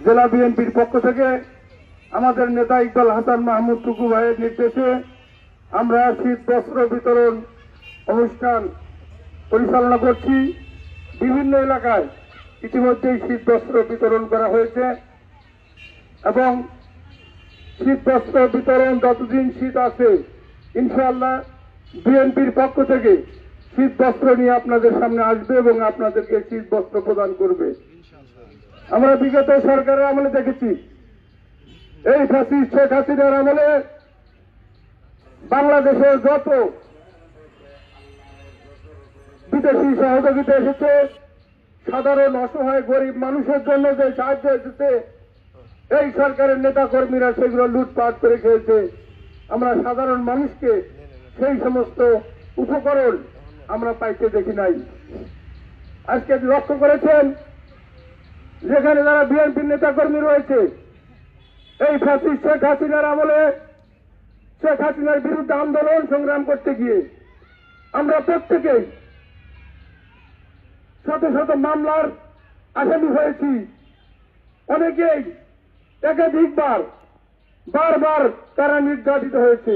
জেলা বিএনপির পক্ষ থেকে আমাদের নেতা ইকবাল হাসান মাহমুদ টুকু ভাইয়ের নির্দেশে আমরা শীত বস্ত্র বিতরণ অনুষ্ঠান পরিচালনা করছি। বিভিন্ন এলাকায় ইতিমধ্যেই শীত বস্ত্র বিতরণ করা হয়েছে এবং শীত বস্ত্র বিতরণ যতদিন শীত আছে ইনশাআল্লাহ বিএনপির পক্ষ থেকে শীত বস্ত্র নিয়ে আপনাদের সামনে আসবে এবং আপনাদেরকে শীত বস্ত্র প্রদান করবে। আমরা বিগত সরকারের আমলে দেখেছি, এই ফ্যাসিস্ট শেখ হাসিনার আমলে বাংলাদেশের যত বিদেশি সহযোগিতা এসেছে, সাধারণ অসহায় গরিব মানুষের জন্য যে সাহায্য এসেছে, এই সরকারের নেতা কর্মীরা সেগুলো লুটপাট করে খেয়েছে। আমরা সাধারণ মানুষকে সেই সমস্ত উপকরণ আমরা পাইতে দেখি নাই। আজকে লক্ষ্য করেছেন, যেখানে যারা বিএনপির নেতা কর্মী রয়েছে, এই ফ্যাসিস্ট শেখ হাসিনার আমলে শেখ হাসিনার বিরুদ্ধে আন্দোলন সংগ্রাম করতে গিয়ে আমরা প্রত্যেকেই শত শত মামলার আসামি হয়েছি। অনেকেই একাধিকবার বারবার তারা নির্যাতিত হয়েছে।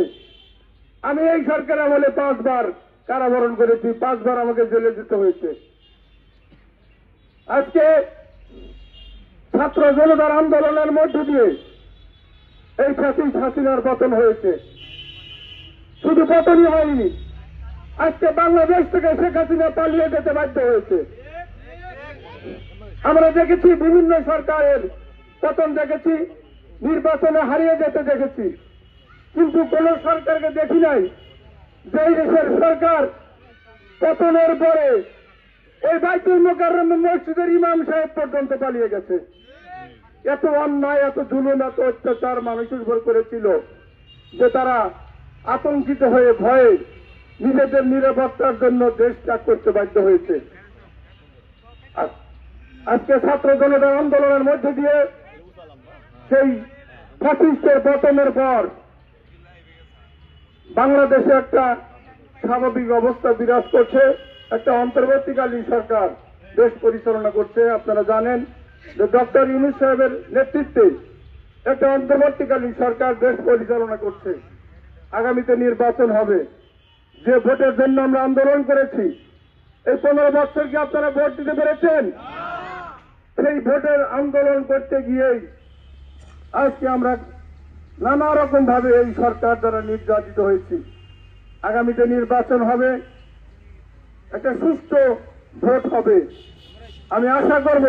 আমি এই সরকার আমলে 5 বার কারাবরণ করেছি, 5 বার আমাকে জেলে যেতে হয়েছে। আজকে ছাত্র জনতার আন্দোলনের মধ্য দিয়ে এই ফ্যাসিস্ট হাসিনার পতন হয়েছে। শুধু পতনই হয়নি, আজকে বাংলাদেশ থেকে শেখ হাসিনা পালিয়ে যেতে বাধ্য হয়েছে। আমরা দেখেছি বিভিন্ন সরকারের পতন দেখেছি, নির্বাচনে হারিয়ে যেতে দেখেছি, কিন্তু কোন সরকারকে দেখি নাই যেই দেশের সরকার পতনের পরে এই বাইতুল মুকাররম মসজিদের ইমাম সাহেব পর্যন্ত পালিয়ে গেছে। এত অন্যায়, এত জুলুম, এত অত্যাচার মানুষের উপর করেছিল যে তারা আতঙ্কিত হয়ে ভয়ে নিজেদের নিরাপত্তার জন্য দেশ ত্যাগ করতে বাধ্য হয়েছে। আজকে ছাত্র জনতার আন্দোলনের মধ্যে দিয়ে সেই ফ্যাসিস্টের পতনের পর বাংলাদেশে একটা স্বাভাবিক অবস্থা বিরাজ করছে। একটা অন্তর্বর্তীকালীন সরকার দেশ পরিচালনা করছে। আপনারা জানেন যে ডক্টর ইউনূস সাহেবের নেতৃত্বে একটা অন্তর্বর্তীকালীন সরকার দেশ পরিচালনা করছে। আগামীতে নির্বাচন হবে। যে ভোটের জন্য আমরা আন্দোলন করেছি, এই 15 বছর কি আপনারা ভোট দিতে পেরেছেন? সেই ভোটের আন্দোলন করতে গিয়েই আজকে আমরা নানা রকম ভাবে এই সরকার দ্বারা নির্যাতিত হয়েছি। আগামীতে নির্বাচন হবে, একটা সুষ্ঠু ভোট হবে। আমি আশা করব